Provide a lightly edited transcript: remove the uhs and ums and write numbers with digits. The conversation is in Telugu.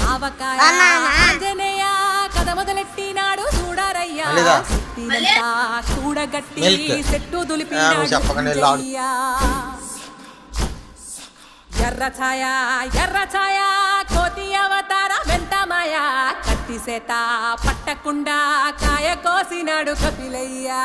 ఆవకాయ ఆంజనేయ కథ మొదలెట్టినాడు చూడారయ్యా కూడగట్టి చెట్టు దులిపినాడు ఎర్ర ఛాయ కోతి అవతార వెంటమాయ కత్తి సేత పట్టకుండా కాయ కోసినాడు కపిలయ్యా